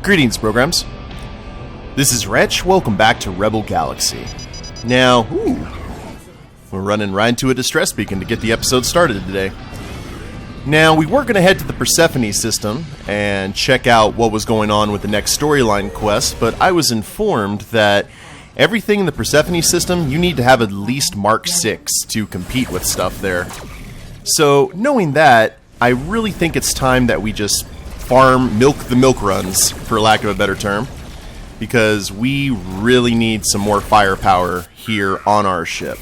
Greetings, programs. This is Wretch. Welcome back to Rebel Galaxy. Now, we're running right into a distress beacon to get the episode started today. Now, we were going to head to the Persephone system and check out what was going on with the next storyline quest, but I was informed that everything in the Persephone system, you need to have at least Mark 6 to compete with stuff there. So, knowing that, I really think it's time that we just milk the milk runs, for lack of a better term, because we really need some more firepower here on our ship.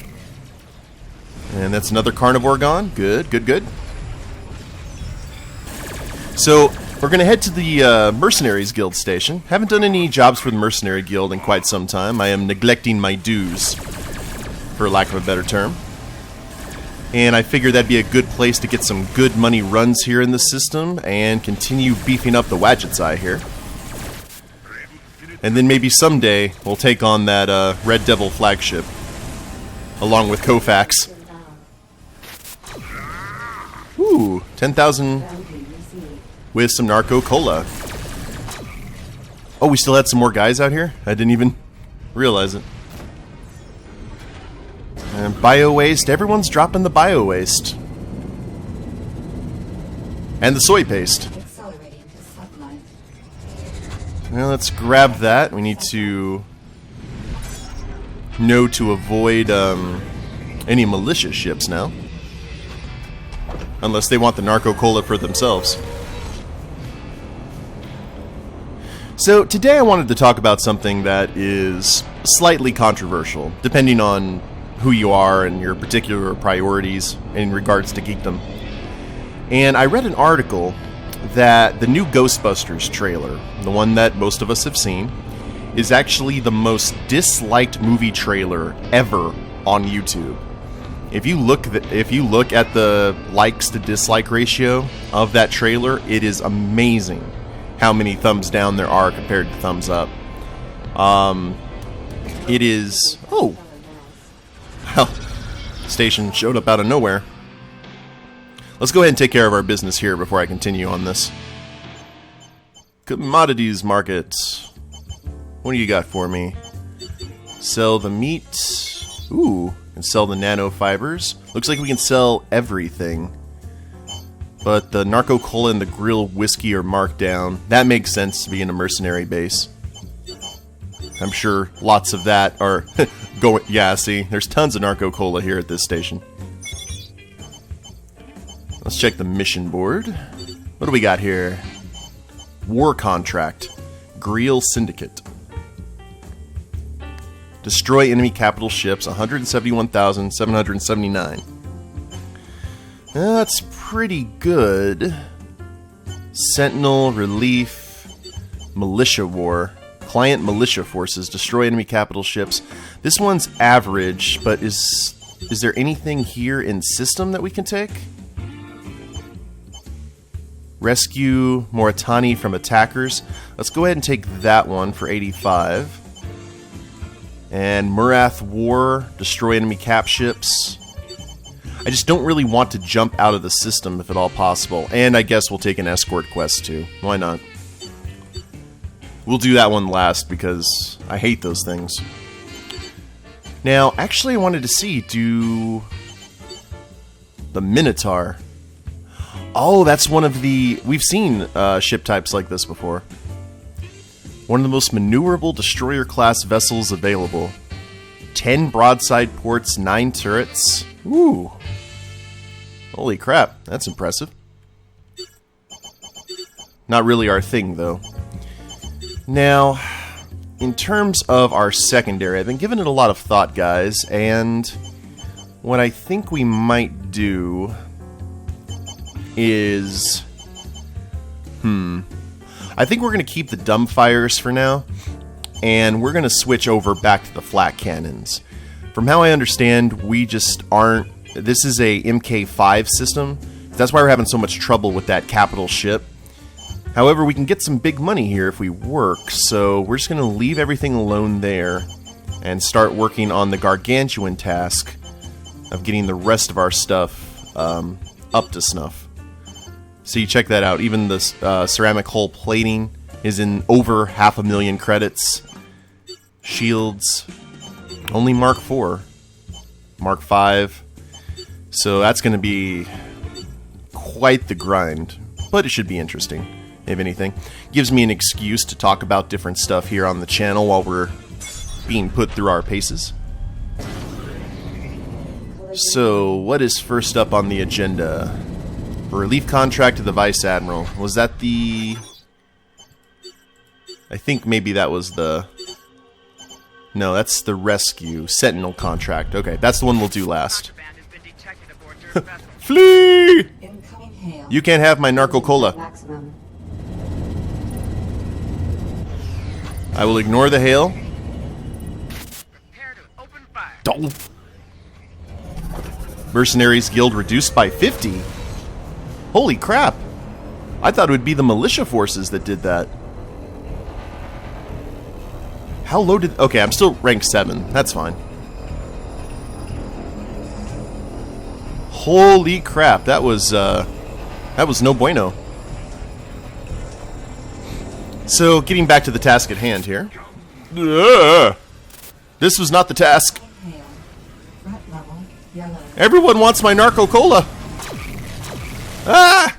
And that's another carnivore gone. Good, good, good. So, we're going to head to the Mercenaries Guild station. Haven't done any jobs for the Mercenary Guild in quite some time. I am neglecting my dues, for lack of a better term. And I figured that'd be a good place to get some good money runs here in the system and continue beefing up the Wadget's Eye here. And then maybe someday we'll take on that Red Devil flagship, along with Kofax. Ooh, 10,000 with some Narco-Cola. Oh, we still had some more guys out here? I didn't even realize it. And bio-waste, everyone's dropping the bio-waste. And the soy paste. Well, let's grab that. We need to know to avoid any malicious ships now. Unless they want the Narco-Cola for themselves. So, today I wanted to talk about something that is slightly controversial, depending on who you are and your particular priorities in regards to geekdom. And I read an article that the new Ghostbusters trailer, the one that most of us have seen, is actually the most disliked movie trailer ever on YouTube. If you look at the likes to dislike ratio of that trailer, it is amazing how many thumbs down there are compared to thumbs up. It is... Oh! Well, station showed up out of nowhere. Let's go ahead and take care of our business here before I continue on this. Commodities market. What do you got for me? Sell the meat. Ooh, and sell the nanofibers. Looks like we can sell everything. But the Narco-Cola and the grill whiskey are marked down. That makes sense to be in a mercenary base. I'm sure lots of that are going... Yeah, see, there's tons of Narco-Cola here at this station. Let's check the mission board. What do we got here? War contract. Greel Syndicate. Destroy enemy capital ships, 171,779. That's pretty good. Sentinel, Relief, Militia War. Client militia forces destroy enemy capital ships. This one's average, but is there anything here in system that we can take? Rescue Moritani from attackers. Let's go ahead and take that one for 85. And Murath War, destroy enemy cap ships. I just don't really want to jump out of the system if at all possible. And I guess we'll take an escort quest too. Why not? We'll do that one last because I hate those things. Now, actually I wanted to see, do the Minotaur. Oh, that's one of the... We've seen ship types like this before. One of the most maneuverable destroyer-class vessels available. 10 broadside ports, 9 turrets. Ooh. Holy crap, that's impressive. Not really our thing, though. Now, in terms of our secondary, I've been giving it a lot of thought, guys, and what I think we might do is... I think we're going to keep the dumbfires for now, and we're going to switch over back to the flat cannons. From how I understand, we just aren't... This is a MK5 system. That's why we're having so much trouble with that capital ship. However, we can get some big money here if we work, so we're just going to leave everything alone there and start working on the gargantuan task of getting the rest of our stuff up to snuff. So you check that out. Even the ceramic hull plating is in over 500,000 credits. Shields, only Mark IV. Mark V. So that's going to be quite the grind. But it should be interesting, if anything. Gives me an excuse to talk about different stuff here on the channel while we're being put through our paces. So, what is first up on the agenda? A relief contract to the Vice Admiral. Was that the... I think maybe that was the... No, that's the rescue. Sentinel contract. Okay, that's the one we'll do last. Flee! You can't have my Narco-Cola. I will ignore the hail. Don't. Mercenaries Guild reduced by 50? Holy crap! I thought it would be the militia forces that did that. How low did... Okay, I'm still rank 7. That's fine. Holy crap, that was no bueno. So, getting back to the task at hand here. This was not the task. Everyone wants my Narco-Cola. Ah!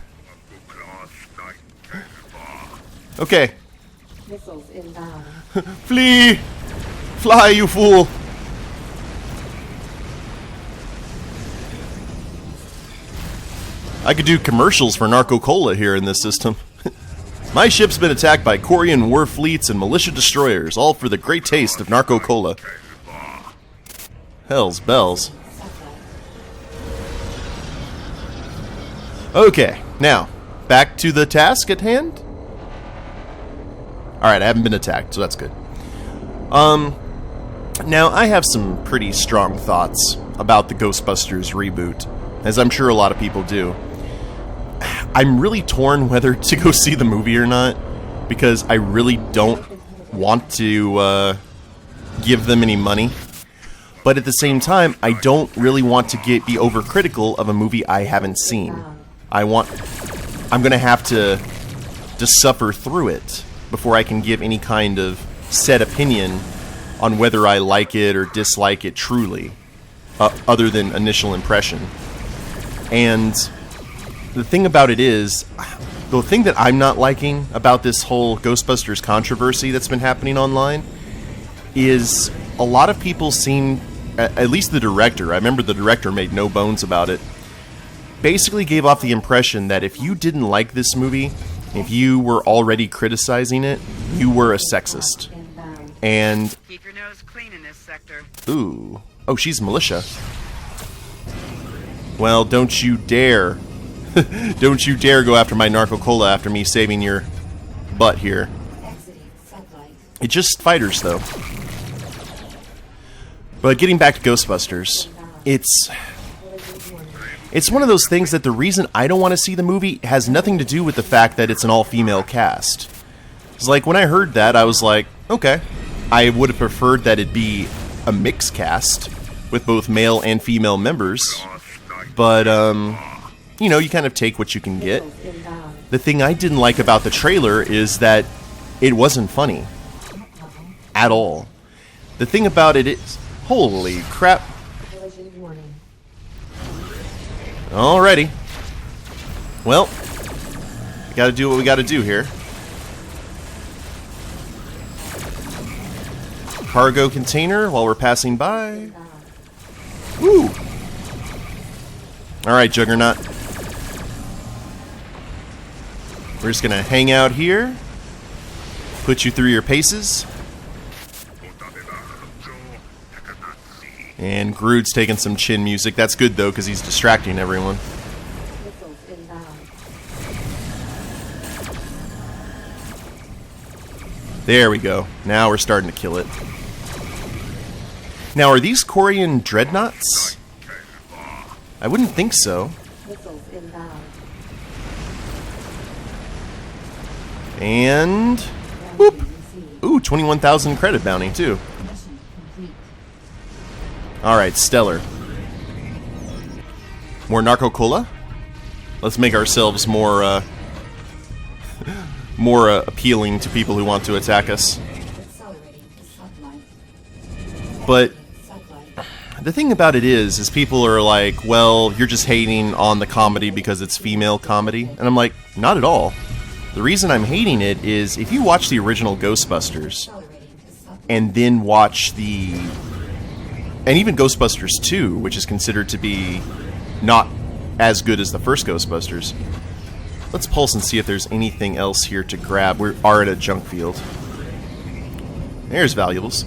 Okay. Flee! Fly, you fool! I could do commercials for Narco-Cola here in this system. My ship's been attacked by Korean war fleets and militia destroyers, all for the great taste of Narco-Cola. Hell's bells. Okay, now, back to the task at hand? Alright, I haven't been attacked, so that's good. Now, I have some pretty strong thoughts about the Ghostbusters reboot, as I'm sure a lot of people do. I'm really torn whether to go see the movie or not, because I really don't want to give them any money. But at the same time, I don't really want to be overcritical of a movie I haven't seen. I'm gonna have to suffer through it before I can give any kind of set opinion on whether I like it or dislike it truly, other than initial impression. And the thing about it is, the thing that I'm not liking about this whole Ghostbusters controversy that's been happening online is a lot of people seem, at least the director, I remember the director made no bones about it, basically gave off the impression that if you didn't like this movie, if you were already criticizing it, you were a sexist. And keep your nose clean in this sector. Ooh. Oh, she's militia. Well, don't you dare. Don't you dare go after my Narco-Cola after me saving your butt here. It's just fighters, though. But getting back to Ghostbusters, it's one of those things that the reason I don't want to see the movie has nothing to do with the fact that it's an all-female cast. It's like, when I heard that, I was like, okay. I would have preferred that it be a mixed cast with both male and female members. But, you know, you kind of take what you can get. The thing I didn't like about the trailer is that it wasn't funny. At all. The thing about it is... Holy crap. Alrighty. Well, we gotta do what we gotta do here. Cargo container while we're passing by. Woo! Alright, Juggernaut. We're just gonna hang out here. Put you through your paces. And Groot's taking some chin music. That's good, though, because he's distracting everyone. There we go. Now we're starting to kill it. Now, are these Korean dreadnoughts? I wouldn't think so. And... Whoop! Ooh, 21,000 credit bounty, too. Alright, stellar. More Narco-Cola? Let's make ourselves more, more appealing to people who want to attack us. But the thing about it is people are like, well, you're just hating on the comedy because it's female comedy. And I'm like, not at all. The reason I'm hating it is if you watch the original Ghostbusters and then watch and even Ghostbusters 2, which is considered to be not as good as the first Ghostbusters. Let's pulse and see if there's anything else here to grab. We are at a junk field. There's valuables.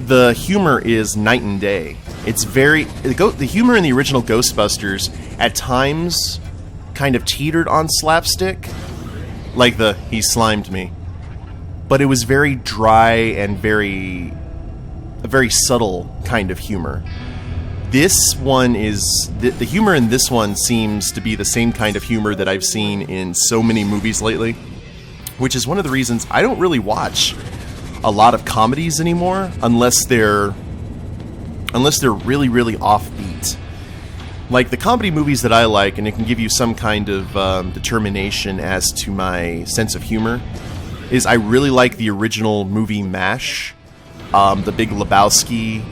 The humor is night and day. It's the humor in the original Ghostbusters at times kind of teetered on slapstick, like he slimed me. But it was very dry and a very subtle kind of humor. This one is the humor in this one seems to be the same kind of humor that I've seen in so many movies lately, which is one of the reasons I don't really watch a lot of comedies anymore unless they're really, really offbeat. Like the comedy movies that I like, and it can give you some kind of determination as to my sense of humor, is I really like the original movie MASH, The Big Lebowski,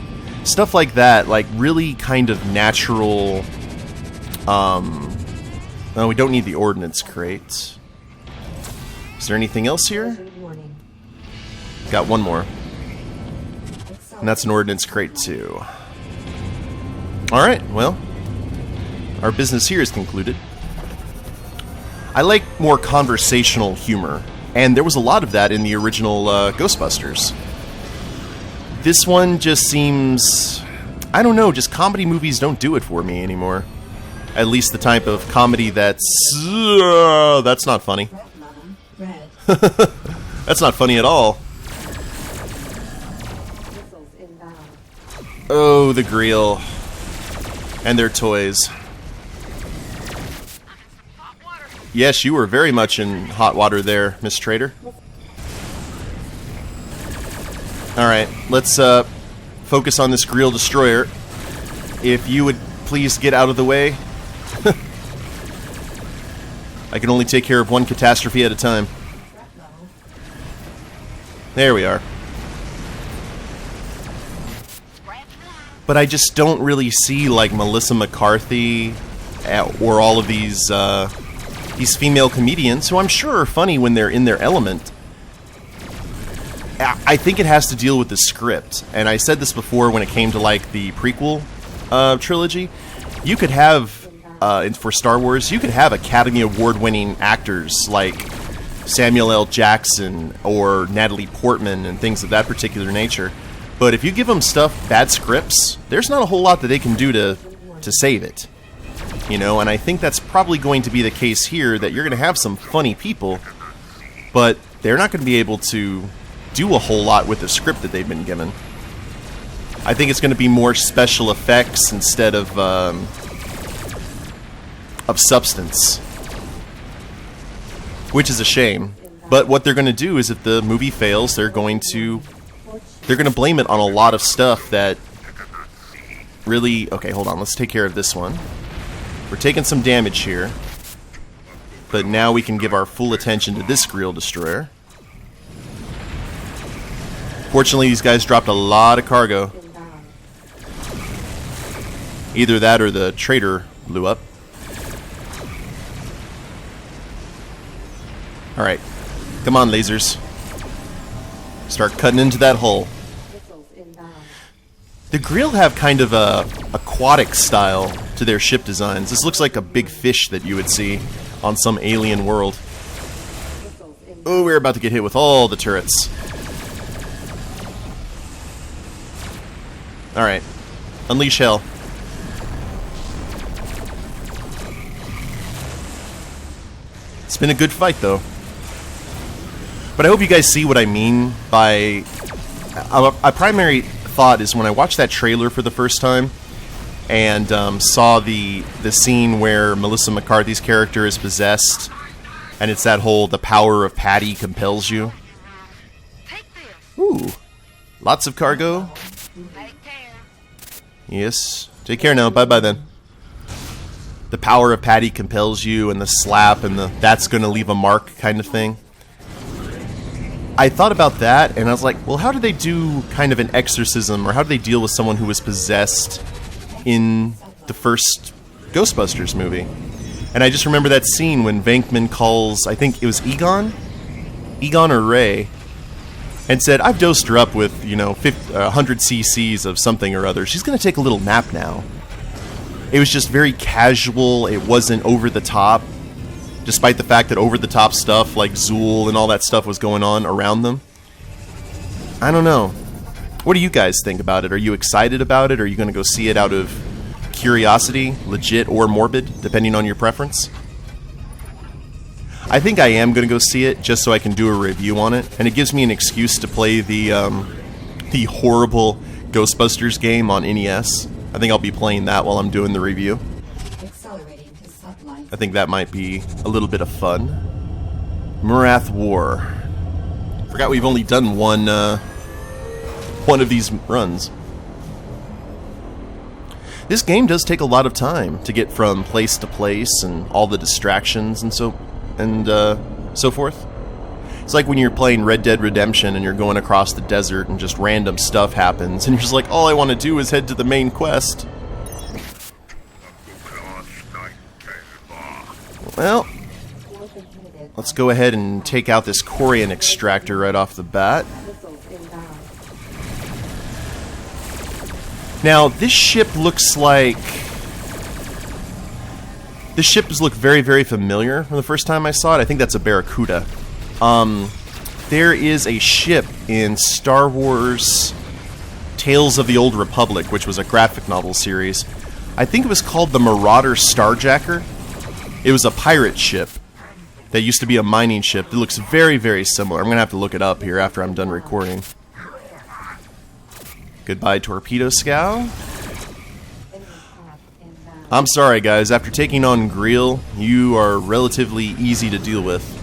stuff like that, like really kind of natural. Oh, we don't need the ordnance crate. Is there anything else here? Got one more. And that's an ordnance crate too. Alright, well, our business here is concluded. I like more conversational humor, and there was a lot of that in the original Ghostbusters. This one just seems... I don't know, just comedy movies don't do it for me anymore. At least the type of comedy that's not funny. That's not funny at all. Oh, the grill. And their toys. Yes, you were very much in hot water there, Miss Trader. Alright, let's focus on this grill destroyer. If you would please get out of the way. I can only take care of one catastrophe at a time. There we are. But I just don't really see like Melissa McCarthy or all of these female comedians who I'm sure are funny when they're in their element. I think it has to deal with the script, and I said this before when it came to like the prequel trilogy. You could have for Star Wars, you could have Academy Award-winning actors like Samuel L. Jackson or Natalie Portman and things of that particular nature. But if you give them bad scripts, there's not a whole lot that they can do to save it. You know, and I think that's probably going to be the case here, that you're going to have some funny people, but they're not going to be able to do a whole lot with the script that they've been given. I think it's going to be more special effects instead of substance. Which is a shame. But what they're going to do is if the movie fails, they're going to blame it on a lot of stuff that really... Okay, hold on. Let's take care of this one. We're taking some damage here. But now we can give our full attention to this grill destroyer. Fortunately, these guys dropped a lot of cargo. Either that or the trader blew up. Alright. Come on, lasers. Start cutting into that hull. The grill have kind of a aquatic style to their ship designs. This looks like a big fish that you would see on some alien world. Oh, we're about to get hit with all the turrets. Alright. Unleash hell. It's been a good fight, though. But I hope you guys see what I mean by... A primary thought is when I watched that trailer for the first time and saw the scene where Melissa McCarthy's character is possessed, and it's that whole "the power of Patty compels you." Ooh. Lots of cargo. Yes. Take care now. Bye-bye then. the power of Patty compels you, and the slap, and the that's gonna leave a mark kind of thing. I thought about that, and I was like, well, how do they do kind of an exorcism, or how do they deal with someone who was possessed in the first Ghostbusters movie? And I just remember that scene when Venkman calls, I think it was Egon or Ray, and said, I've dosed her up with, 100 cc's of something or other. She's going to take a little nap now. It was just very casual. It wasn't over the top, despite the fact that over the top stuff like Zool and all that stuff was going on around them. I don't know. What do you guys think about it? Are you excited about it? Are you going to go see it out of curiosity, legit or morbid, depending on your preference? I think I am going to go see it just so I can do a review on it, and it gives me an excuse to play the horrible Ghostbusters game on NES. I think I'll be playing that while I'm doing the review. I think that might be a little bit of fun. Murath War. Forgot we've only done one of these runs. This game does take a lot of time to get from place to place, and all the distractions and so forth. It's like when you're playing Red Dead Redemption and you're going across the desert and just random stuff happens, and you're just like, all I want to do is head to the main quest. Well, let's go ahead and take out this Corian extractor right off the bat. Now, this ship looks like... This ship does look very, very familiar from the first time I saw it. I think that's a Barracuda. There is a ship in Star Wars Tales of the Old Republic, which was a graphic novel series. I think it was called the Marauder Starjacker. It was a pirate ship that used to be a mining ship. It looks very, very similar. I'm going to have to look it up here after I'm done recording. Goodbye, Torpedo Scow. I'm sorry, guys. After taking on Greel, you are relatively easy to deal with.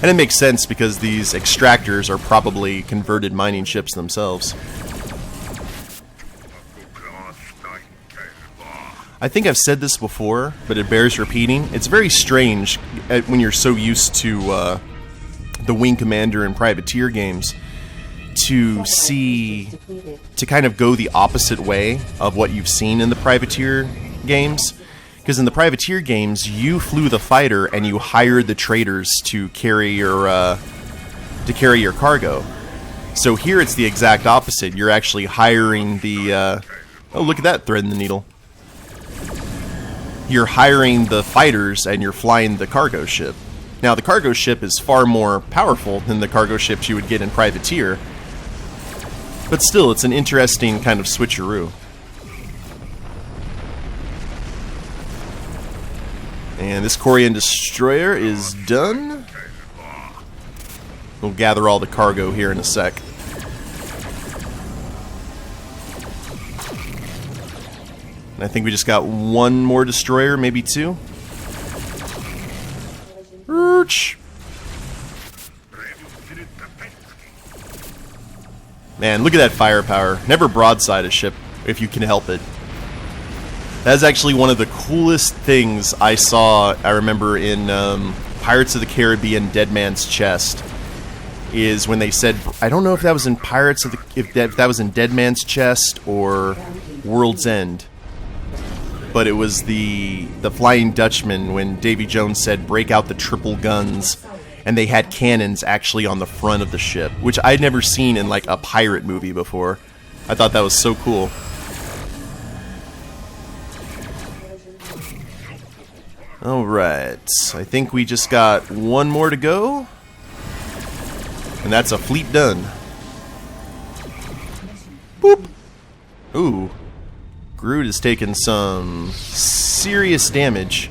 And it makes sense because these extractors are probably converted mining ships themselves. I think I've said this before, but it bears repeating. It's very strange when you're so used to the Wing Commander and Privateer games to kind of go the opposite way of what you've seen in the Privateer games. Because in the Privateer games, you flew the fighter and you hired the traders to carry your cargo. So here it's the exact opposite. You're actually hiring the... oh, look at that thread in the needle. You're hiring the fighters and you're flying the cargo ship. Now, the cargo ship is far more powerful than the cargo ships you would get in Privateer. But still, it's an interesting kind of switcheroo. And this Corian destroyer is done. We'll gather all the cargo here in a sec. And I think we just got one more destroyer, maybe two. Wretch. Man, look at that firepower. Never broadside a ship if you can help it. That's actually one of the coolest things I saw, I remember, in Pirates of the Caribbean Dead Man's Chest, is when they said, I don't know if that was in Pirates of the, if that was in Dead Man's Chest or World's End, but it was the Flying Dutchman when Davy Jones said, break out the triple guns, and they had cannons actually on the front of the ship, which I'd never seen in like a pirate movie before. I thought that was so cool. Alright, I think we just got one more to go, and that's a fleet done. Boop! Ooh, Groot has taken some serious damage.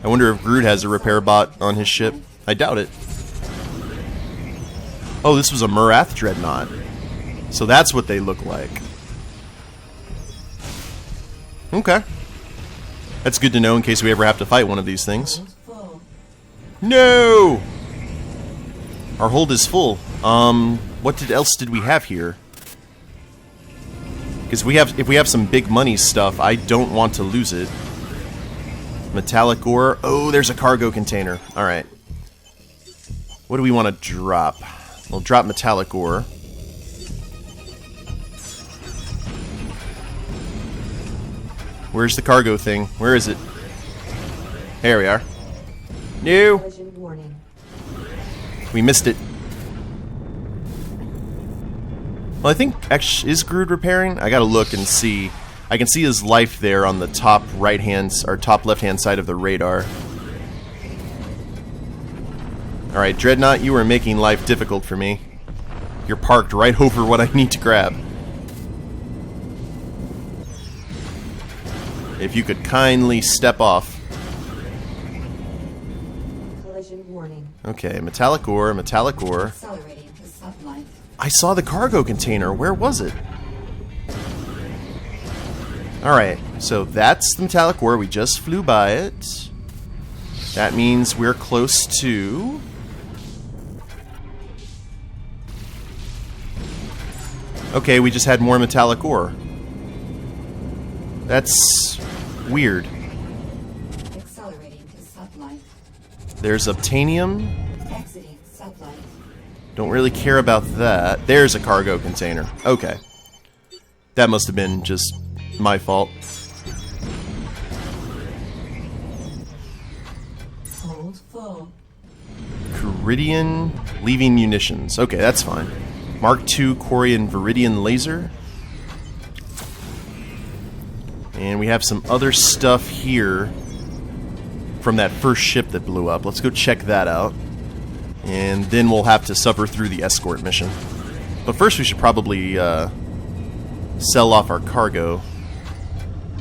I wonder if Groot has a repair bot on his ship. I doubt it. Oh, this was a Murath Dreadnought. So that's what they look like. Okay. That's good to know in case we ever have to fight one of these things. No! Our hold is full. What else did we have here? Because if we have some big money stuff, I don't want to lose it. Metallic ore. Oh, there's a cargo container. Alright. What do we want to drop? We'll drop metallic ore. Where's the cargo thing? Where is it? There we are. No! We missed it. Well, I think, actually, is Grood repairing? I gotta look and see. I can see his life there on the top right-hand, or top left-hand side of the radar. Alright, Dreadnought, you are making life difficult for me. You're parked right over what I need to grab. If you could kindly step off. Collision warning. Okay, metallic ore, metallic ore. Accelerating to sublight. I saw the cargo container. Where was it? Alright, so that's the metallic ore. We just flew by it. That means we're close to... Okay, we just had more metallic ore. That's weird. Accelerating to sublight. There's obtanium. Exiting sublight. Don't really care about that. There's a cargo container. Okay. That must have been just my fault. Hold full. Coridian leaving munitions. Okay, that's fine. Mark II Corian Viridian laser. And we have some other stuff here from that first ship that blew up. Let's go check that out. And then we'll have to suffer through the escort mission. But first we should probably sell off our cargo.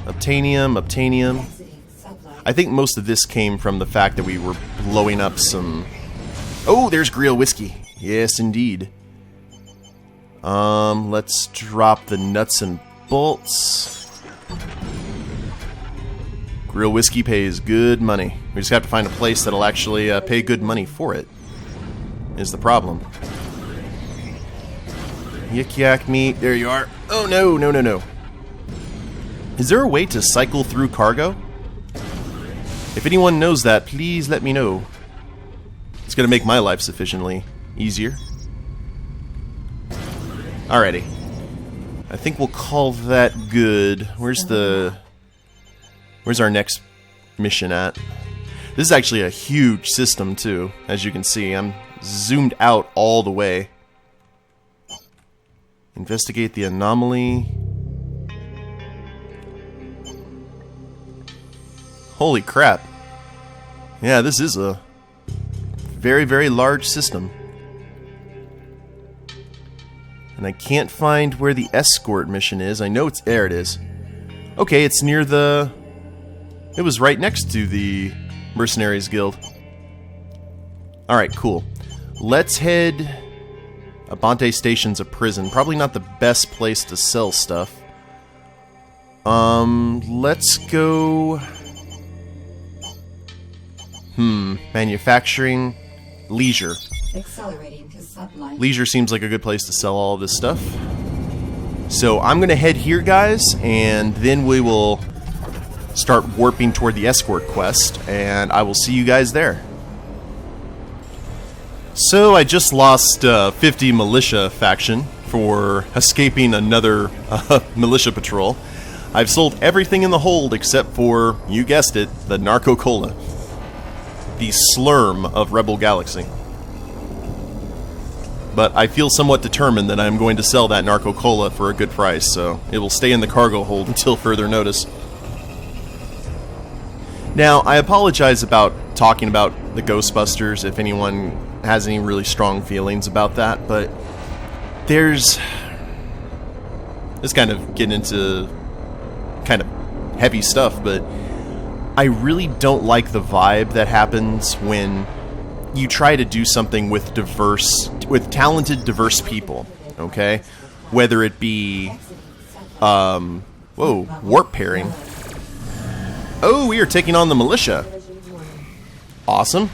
Obtanium, obtanium. Exiting sublight. I think most of this came from the fact that we were blowing up some... Oh, there's Grill Whiskey. Yes, indeed. Let's drop the nuts and bolts. Grill Whiskey pays good money. We just have to find a place that'll actually pay good money for it. Is the problem. Yik yak meat. There you are. Oh no, no, no, no. Is there a way to cycle through cargo? If anyone knows that, please let me know. It's gonna make my life sufficiently easier. Alrighty. I think we'll call that good. Where's our next mission at? This is actually a huge system too, as you can see. I'm zoomed out all the way. Investigate the anomaly. Holy crap. Yeah, this is a very, very large system. And I can't find where the escort mission is. I know it's... There it is. Okay, it's near the... It was right next to the Mercenaries Guild. Alright, cool. Let's head... Abante Station's a prison. Probably not the best place to sell stuff. Let's go... Manufacturing... Leisure. Accelerating to sublight. Leisure seems like a good place to sell all of this stuff. So I'm going to head here, guys, and then we will start warping toward the escort quest, and I will see you guys there. So I just lost 50 militia faction for escaping another militia patrol. I've sold everything in the hold except for, you guessed it, the Narco-Cola. The slurm of Rebel Galaxy. But I feel somewhat determined that I'm going to sell that Narco-Cola for a good price, so it will stay in the cargo hold until further notice. Now, I apologize about talking about the Ghostbusters if anyone has any really strong feelings about that, but there's... It's kind of getting into kind of heavy stuff, but I really don't like the vibe that happens when you try to do something with talented, diverse people, okay? Whether it be, whoa, warp pairing. Oh, we are taking on the militia. Awesome.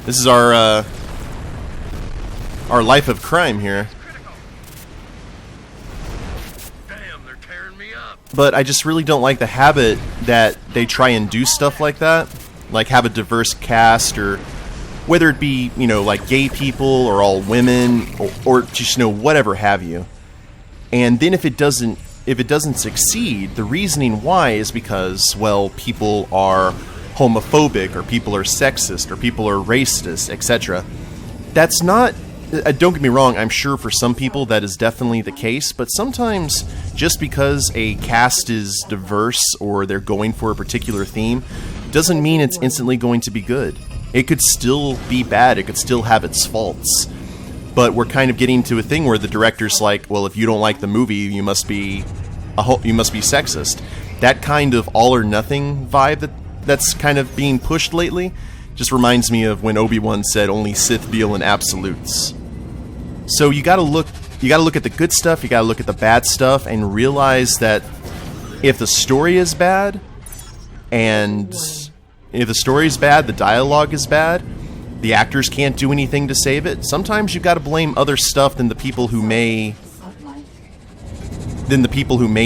This is our life of crime here. but I just really don't like the habit that they try and do stuff like that. Like have a diverse cast, or whether it be, you know, like gay people or all women, or just, you know, whatever have you. And then if it doesn't succeed, the reasoning why is because, well, people are homophobic, or people are sexist, or people are racist, etc. That's not, don't get me wrong, I'm sure for some people that is definitely the case, but sometimes just because a cast is diverse or they're going for a particular theme doesn't mean it's instantly going to be good. It could still be bad, it could still have its faults. But we're kind of getting to a thing where the director's like, well, if you don't like the movie, you must be sexist. That kind of all or nothing vibe that's kind of being pushed lately just reminds me of when Obi-Wan said only Sith deal in absolutes. So you gotta look at the good stuff, you gotta look at the bad stuff, and realize that if the story is bad, the dialogue is bad, the actors can't do anything to save it, sometimes you gotta blame other stuff than the people who may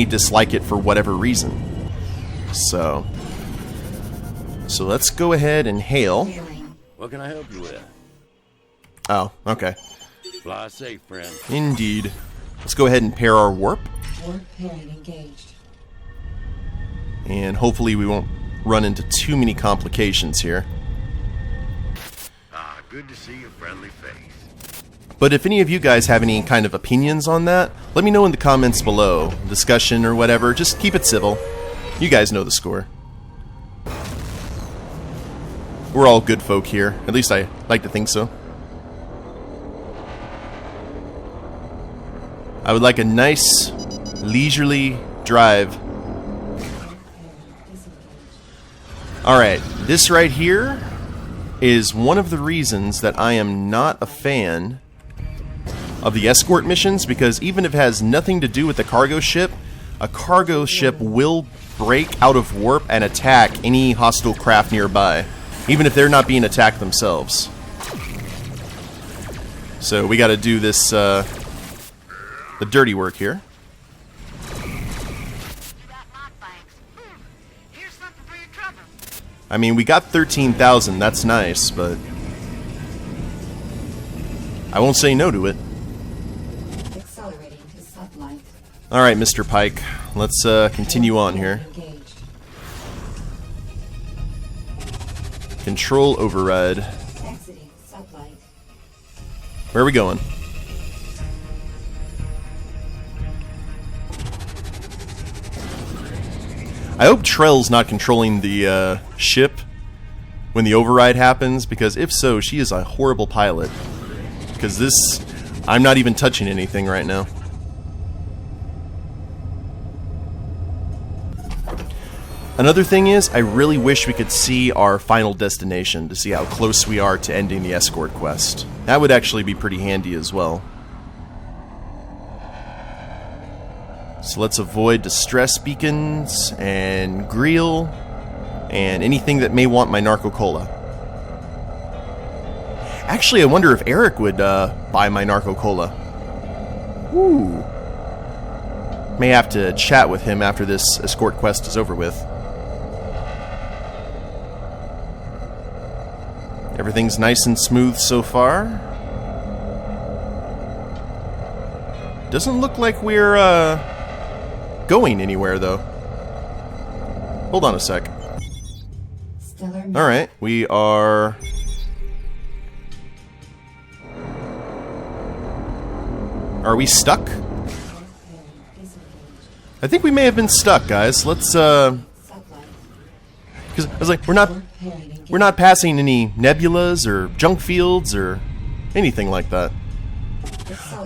dislike it for whatever reason. So let's go ahead and hail. What can I help you with? Oh, okay. Fly safe, friend. Indeed. Let's go ahead and pair our warp. Warp pairing engaged. And hopefully we won't run into too many complications here. Ah, good to see your friendly face. But if any of you guys have any kind of opinions on that, let me know in the comments below. Discussion or whatever, just keep it civil. You guys know the score. We're all good folk here. At least I like to think so. I would like a nice, leisurely drive. Alright, this right here is one of the reasons that I am not a fan of the escort missions, because even if it has nothing to do with the cargo ship, a cargo ship will break out of warp and attack any hostile craft nearby, even if they're not being attacked themselves. So we gotta do this, the dirty work here. I mean, we got 13,000, that's nice, but I won't say no to it. Accelerating to sublight. Alright, Mr. Pike, let's continue on here. Engaged. Control override. Exiting sublight. Where are we going? I hope Trell's not controlling the ship when the override happens, because if so, she is a horrible pilot. Because this, I'm not even touching anything right now. Another thing is, I really wish we could see our final destination to see how close we are to ending the escort quest. That would actually be pretty handy as well. So let's avoid distress beacons and Greel and anything that may want my Narco-Cola. Actually, I wonder if Eric would buy my Narco-Cola. Ooh. May have to chat with him after this escort quest is over with. Everything's nice and smooth so far. Doesn't look like we're going anywhere, though. Hold on a sec. Alright, we are... Are we stuck? I think we may have been stuck, guys. Let's, because I was like, we're not passing any nebulas or junk fields or anything like that.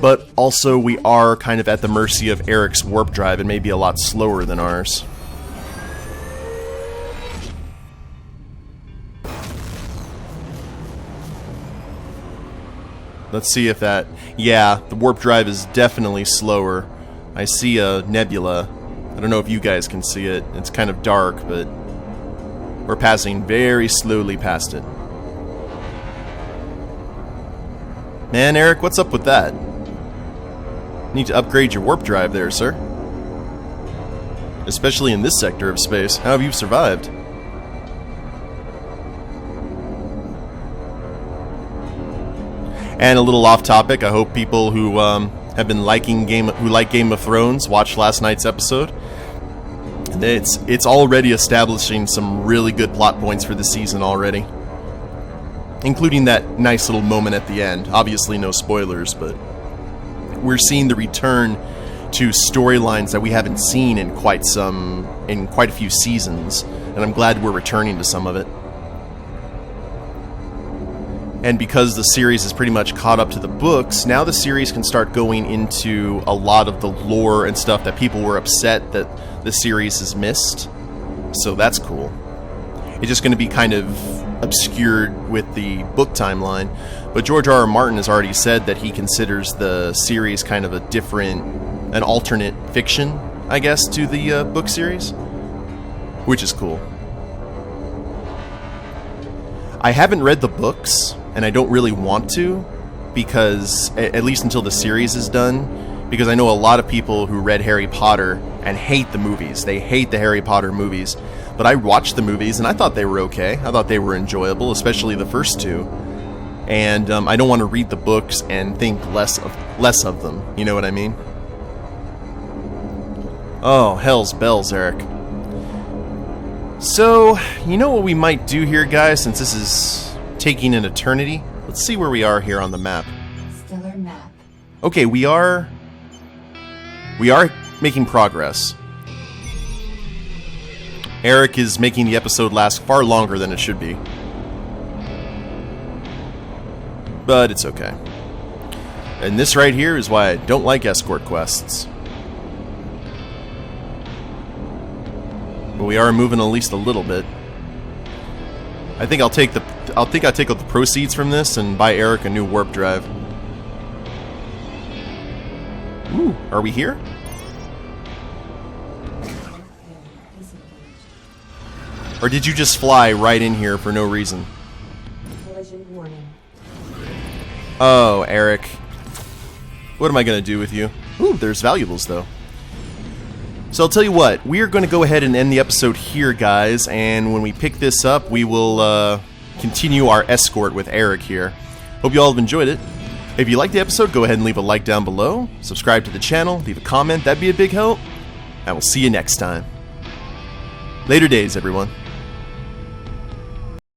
But also, we are kind of at the mercy of Eric's warp drive. It may be a lot slower than ours. Let's see if that... Yeah, the warp drive is definitely slower. I see a nebula. I don't know if you guys can see it. It's kind of dark, but we're passing very slowly past it. Man, Eric, what's up with that? Need to upgrade your warp drive there, sir. especially in this sector of space. How have you survived? And a little off topic, I hope people who have been like Game of Thrones watched last night's episode. It's already establishing some really good plot points for the season already, including that nice little moment at the end. Obviously, no spoilers, but we're seeing the return to storylines that we haven't seen in quite a few seasons, and I'm glad we're returning to some of it. And because the series is pretty much caught up to the books, now the series can start going into a lot of the lore and stuff that people were upset that the series has missed. So that's cool. It's just going to be kind of obscured with the book timeline. But George R.R. Martin has already said that he considers the series kind of an alternate fiction, I guess, to the book series, which is cool. I haven't read the books, and I don't really want to, because, at least until the series is done, because I know a lot of people who read Harry Potter and hate the movies. They hate the Harry Potter movies. But I watched the movies, and I thought they were okay. I thought they were enjoyable, especially the first two. And I don't want to read the books and think less of them. You know what I mean? Oh, hell's bells, Eric. So, you know what we might do here, guys, since this is taking an eternity? Let's see where we are here on the map. Stellar map. Okay, we are making progress. Eric is making the episode last far longer than it should be. But it's okay. And this right here is why I don't like escort quests. But we are moving at least a little bit. I think I'll take out the proceeds from this and buy Eric a new warp drive. Ooh, are we here? Or did you just fly right in here for no reason? Collision warning. Oh, Eric. What am I going to do with you? Ooh, there's valuables, though. So I'll tell you what, we're going to go ahead and end the episode here, guys, and when we pick this up, we will continue our escort with Eric here. Hope you all have enjoyed it. If you liked the episode, go ahead and leave a like down below, subscribe to the channel, leave a comment, that'd be a big help, and we'll see you next time. Later days, everyone.